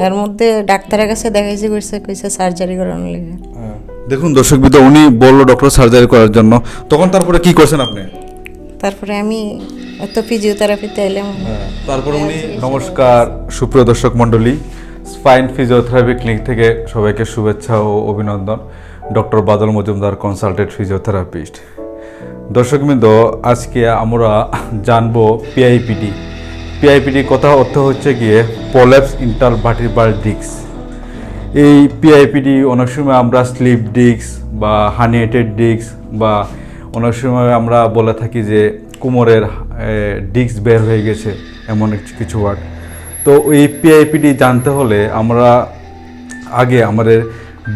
এর মধ্যে ডাক্তারের কাছে দেখাইছি, কইছে সার্জারি করানোর লাগে। দেখুন দর্শক বিন্দু, উনি বললো ডক্টর সার্জারি করার জন্য, তখন তারপরে কি করছেন আপনি? তারপরে আমি তো ফিজিওথেরাপিতে এলাম। তারপরে উনি, নমস্কার সুপ্রিয় দর্শক মণ্ডলী, স্পাইন ফিজিওথেরাপি ক্লিনিক থেকে সবাইকে শুভেচ্ছা ও অভিনন্দন। ডক্টর বাদল মজুমদার, কনসালটেন্ট ফিজিওথেরাপিস্ট। দর্শকবৃন্দ, আজকে আমরা জানবো পিআইপিডি। পিআইপিডি কথা অর্থ হচ্ছে গিয়ে প্রোল্যাপস ইন্টারভার্টিব্রাল ডিস্ক। এই পিআইপিডি অনেক সময় আমরা স্লিপ ডিস্ক বা হার্নিয়েটেড ডিস্ক বা অনেক সময় আমরা বলে থাকি যে কোমরের ডিস্ক বের হয়ে গেছে, এমন কিছু ওয়ার্ড। তো এই পিআইপিডি জানতে হলে আমরা আগে আমাদের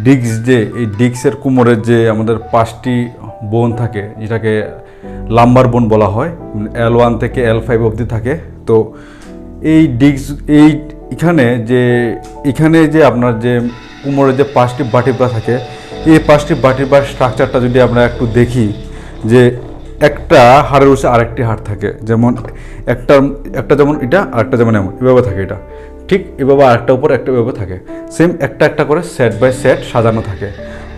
ডিস্ক, যে এই ডিস্কের কোমরের যে আমাদের 5টি বোন থাকে, যেটাকে লাম্বার বোন বলা হয়, L1 থেকে L5 অবধি থাকে। তো এই ডিস্ক, এখানে যে আপনার যে কোমরের যে 5টি ভার্টিব্রা থাকে, এই 5টি ভার্টিব্রার স্ট্রাকচারটা যদি আমরা একটু দেখি, যে একটা হাড়ের উপরে আরেকটি হাড় থাকে, যেমন একটা যেমন এটা, আরেকটা যেমন এভাবে থাকে, এটা ঠিক এভাবে আরেকটা উপর একটা এভাবে থাকে, সেম একটা করে সেট বাই সেট সাজানো থাকে।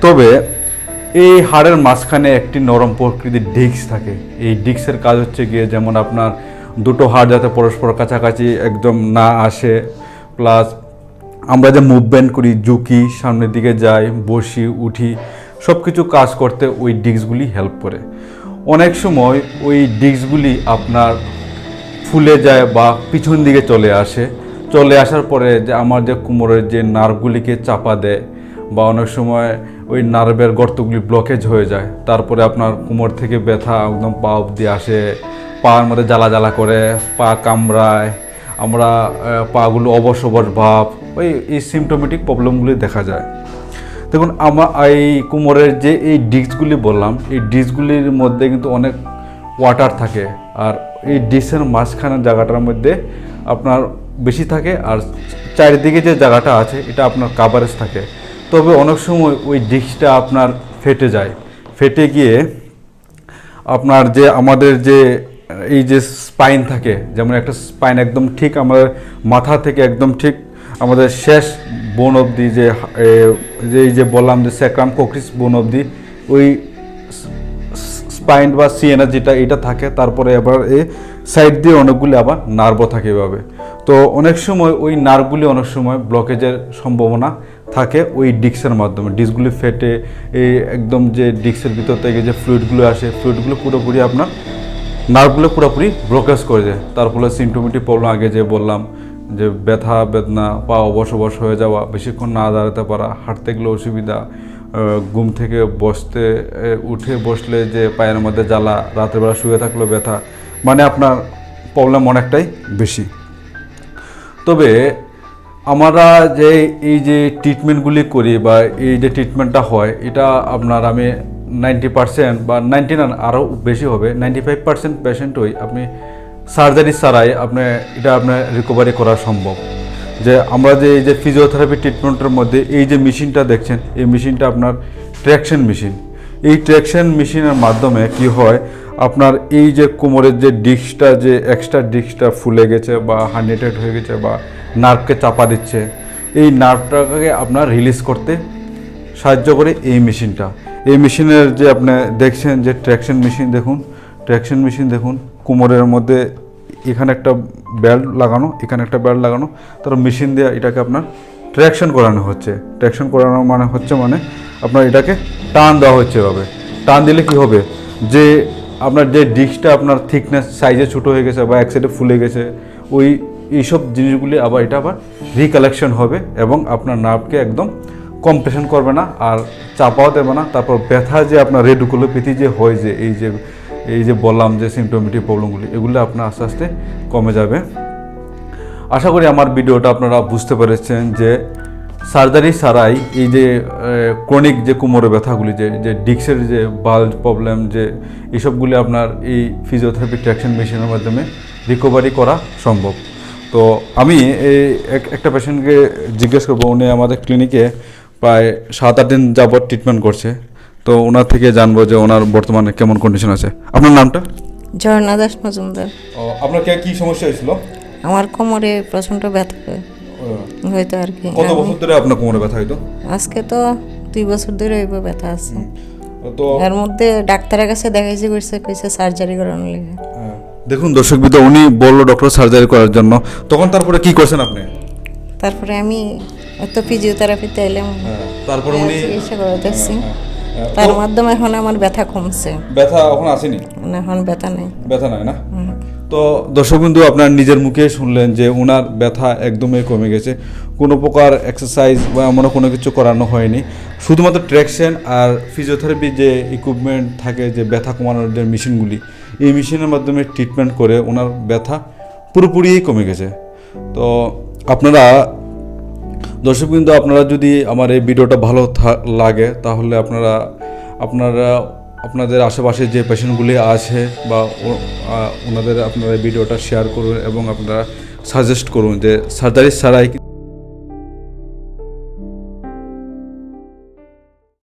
তবে এই হাড়ের মাঝখানে একটি নরম প্রকৃতির ডিস্ক থাকে। এই ডিস্কের কাজ হচ্ছে গিয়ে, যেমন আপনার দুটো হাড় যাতে পরস্পর কাছাকাছি একদম না আসে, প্লাস আমরা যে মুভমেন্ট করি, ঝুঁকি, সামনের দিকে যাই, বসি, উঠি, সব কিছু কাজ করতে ওই ডিস্কগুলি হেল্প করে। অনেক সময় ওই ডিস্কগুলি আপনার ফুলে যায় বা পিছন দিকে চলে আসার পরে যে আমার যে কোমরের যে নার্ভগুলিকে চাপা দেয়, বা অনেক সময় ওই নার্ভের গর্তগুলি ব্লকেজ হয়ে যায়। তারপরে আপনার কোমর থেকে ব্যথা একদম পা অবধি আসে, পায়ের মধ্যে জ্বালা করে, পা কামড়ায়, আমরা পাগুলো অবশ ভাব, এই সিমটোমেটিক প্রবলেমগুলি দেখা যায়। দেখুন, এই কোমরের যে এই ডিস্কগুলি বললাম, এই ডিস্কগুলির মধ্যে কিন্তু অনেক ওয়াটার থাকে, আর এই ডিস্কের মাঝখানের জায়গাটার মধ্যে আপনার বেশি থাকে, আর চারিদিকে যে জায়গাটা আছে এটা আপনার কাভারেজ থাকে। তবে অনেক সময় ওই ডিস্কটা আপনার ফেটে গিয়ে আপনার যে আমাদের যে এই যে স্পাইন থাকে, যেমন একটা স্পাইন একদম ঠিক আমাদের মাথা থেকে একদম ঠিক আমাদের শেষ বোন অবধি, যে বললাম যে স্যাক্রাম কোক্সিস বোন অবধি ওই স্পাইন বা সিএনএস যেটা এটা থাকে। তারপরে আবার এই সাইড দিয়ে অনেকগুলি আবার নার্ভও থাকে এভাবে। তো অনেক সময় ওই নার্ভগুলি অনেক সময় ব্লকেজের সম্ভাবনা থাকে ওই ডিস্কের মাধ্যমে। ডিস্কগুলি ফেটে এই একদম যে ডিস্কের ভিতর থেকে যে ফ্লুইডগুলো আসে, ফ্লুইডগুলো পুরোপুরি আপনার নার্ভগুলো পুরোপুরি ব্লকেজ করে দেয়। তার ফলে সিমটোমেটিক প্রবলেম আগে যে বললাম, যে ব্যথা বেদনা, পা অবশ হয়ে যাওয়া, বেশিক্ষণ না দাঁড়াতে পারা, হাঁটতে গেলে অসুবিধা, ঘুম থেকে উঠে বসলে যে পায়ের মধ্যে জ্বালা, রাতের বেলা শুয়ে থাকলেও ব্যথা, মানে আপনার প্রবলেম অনেকটাই বেশি। তবে আমরা যে এই যে ট্রিটমেন্টগুলি করি বা এই যে ট্রিটমেন্টটা হয়, এটা আপনার আমি 90% বা 99 আরও বেশি হবে, 95% পেশেন্টই আপনি সার্জারি ছাড়াই আপনার রিকভারি করা সম্ভব। যে আমরা যে এই যে ফিজিওথেরাপি ট্রিটমেন্টের মধ্যে এই যে মেশিনটা দেখছেন, এই মেশিনটা আপনার ট্র্যাকশন মেশিন। এই ট্র্যাকশন মেশিনের মাধ্যমে কি হয়, আপনার এই যে কোমরের যে ডিস্কটা, যে এক্সট্রা ডিস্কটা ফুলে গেছে বা হার্নিয়েটেড হয়ে গেছে বা নার্ভকে চাপা দিচ্ছে, এই নার্ভটাকে আপনার রিলিজ করতে সাহায্য করে এই মেশিনটা। এই মেশিনের যে আপনি দেখছেন যে ট্র্যাকশন মেশিন দেখুন, কোমরের মধ্যে এখানে একটা বেল্ট লাগানো, এখানে একটা বেল্ট লাগানো, তার মেশিন দিয়ে এটাকে আপনার ট্র্যাকশন করানো হচ্ছে। ট্র্যাকশন করানো মানে আপনার এটাকে টান দেওয়া হচ্ছে। এভাবে টান দিলে কি হবে, যে আপনার যে ডিস্কটা আপনার থিকনেস সাইজে ছোটো হয়ে গেছে বা এক সাইডে ফুলে গেছে, এইসব জিনিসগুলি আবার রিকালেকশন হবে এবং আপনার নার্ভকে একদম কম্প্রেশন করবে না, আর চাপাও দেবে না। তারপর ব্যথা যে আপনার রেডিকুলোপ্যাথি যে হয়, যে এই যে বললাম যে সিমটোমেটিক প্রবলেমগুলি, এগুলো আপনার আস্তে আস্তে কমে যাবে। আশা করি আমার ভিডিওটা আপনারা বুঝতে পেরেছেন যে সার্জারি ছাড়াই এই যে ক্রনিক যে কোমরের ব্যথাগুলি, যে ডিস্কের যে বাল্জ প্রবলেম, যে এইসবগুলি আপনার এই ফিজিওথেরাপি ট্র্যাকশন মেশিনের মাধ্যমে রিকভারি করা সম্ভব। তো আমি একটা পেশেন্টকে জিজ্ঞেস করবো, উনি আমাদের ক্লিনিকে প্রায় 7-8 দিন যাবত ট্রিটমেন্ট করছে। তো ওনার থেকে জানবো যে ওনার বর্তমানে কেমন কন্ডিশন আছে। আপনার নামটা? ঝর্ণা দাস মজুমদার। আপনার কি সমস্যা হয়েছিল? আমার কোমরে প্রচণ্ড ব্যথা হয়। হয়তো আর কি। কত বছর ধরে আপনার কোমরে ব্যথা হইতো? আজকে তো 2 বছর ধরে হইব ব্যথা আছে। তো এর মধ্যে ডাক্তারের কাছে দেখাইছি কইছে সার্জারি করানোর লাগে। দেখুন দর্শকবৃন্দ, উনি বললো ডক্টর সার্জারি করার জন্য। তখন তারপরে কি করছেন আপনি? তারপরে আমি তো ফিজিওথেরাপিতে এলাম, তারপরে উনি চিকিৎসা করাতেছি। তার মাধ্যমে এখন আমার ব্যথা কমছে, ব্যথা এখন আসেনি? মানে এখন ব্যথা নেই। ব্যথা নাই না? তো দর্শকবৃন্দু, আপনার নিজের মুখে শুনলেন যে ওনার ব্যথা একদমই কমে গেছে। কোনো প্রকার এক্সারসাইজ বা এমন কোনো কিছু করানো হয়নি, শুধুমাত্র ট্র্যাকশন আর ফিজিওথেরাপি যে ইকুইপমেন্ট থাকে, যে ব্যথা কমানোর যে মেশিনগুলি, এই মেশিনের মাধ্যমে ট্রিটমেন্ট করে ওনার ব্যথা পুরোপুরি কমে গেছে। তো আপনারা দর্শকবৃন্দ, আপনারা যদি আমার এই ভিডিওটা ভালো লাগে তাহলে আপনাদের আশেপাশে যে পেশেন্টগুলি আছে বা ওনাদের আপনারা ভিডিওটা শেয়ার করুন এবং আপনারা সাজেস্ট করুন যে সার্জারি ছাড়াই